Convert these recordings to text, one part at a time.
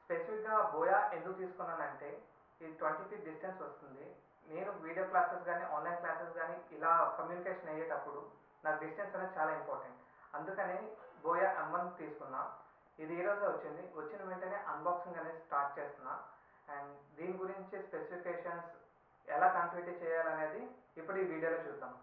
స్పెసిఫిక్గా బోయా ఎందుకు తీసుకున్నానంటే ఇది 20 ఫీట్ డిస్టెన్స్ వస్తుంది. నేను వీడియో క్లాసెస్ కానీ ఆన్లైన్ క్లాసెస్ కానీ ఇలా కమ్యూనికేషన్ అయ్యేటప్పుడు నాకు డిస్టెన్స్ అనేది చాలా ఇంపార్టెంట్. అందుకని బోయా M1 తీసుకున్నా. ఇది ఈరోజే వచ్చింది. వచ్చిన వెంటనే అన్బాక్సింగ్ అనేది స్టార్ట్ చేస్తున్నా. అండ్ దీని గురించి స్పెసిఫికేషన్స్ ఎలా కనెక్టివిటీ చేయాలనేది ఇప్పుడు ఈ వీడియోలో చూద్దాం.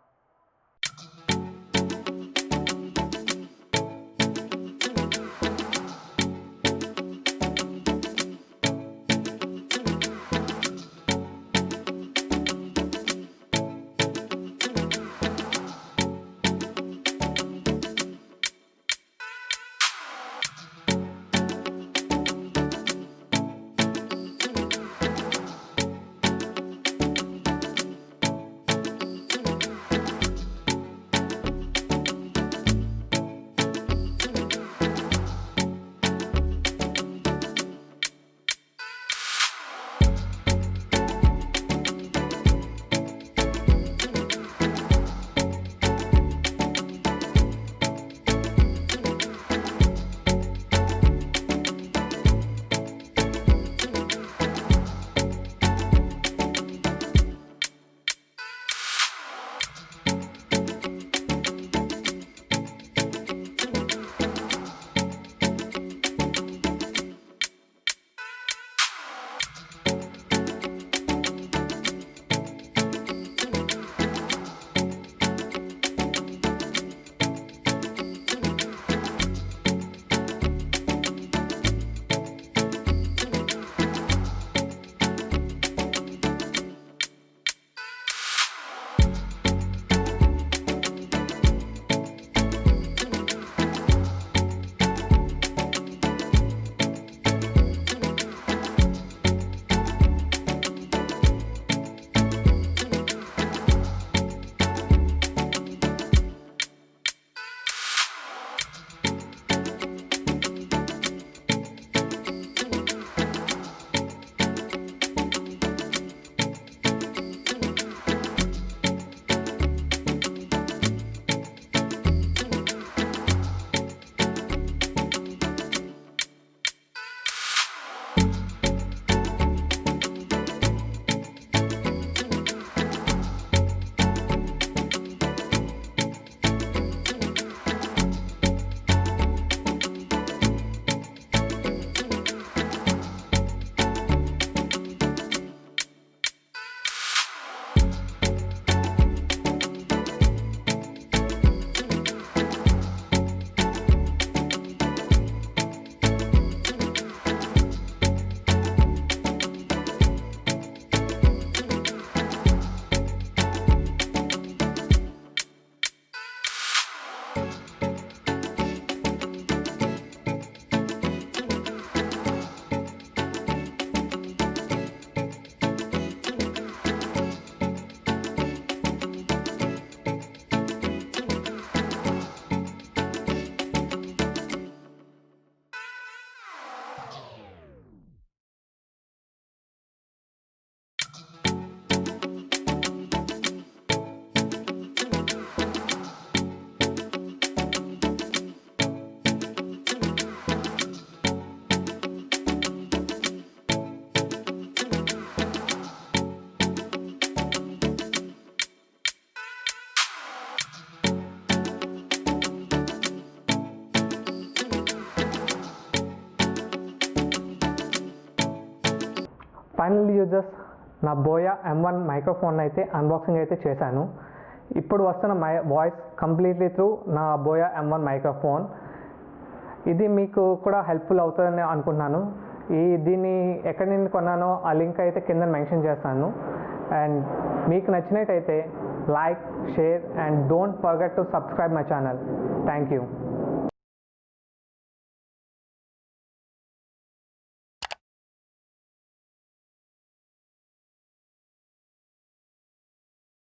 ఫైనల్ యూజర్స్, నా బోయా M1 మైక్రోఫోన్ అయితే అన్బాక్సింగ్ అయితే చేశాను. ఇప్పుడు వస్తున్న వాయిస్ కంప్లీట్లీ త్రూ నా బోయా M1 మైక్రోఫోన్. ఇది మీకు కూడా హెల్ప్ఫుల్ అవుతుందని అనుకుంటున్నాను. దీన్ని ఎక్కడి నుండి కొన్నానో ఆ లింక్ అయితే కింద మెన్షన్ చేస్తాను. అండ్ మీకు నచ్చినట్టయితే like, share and don't forget to subscribe my channel. Thank you.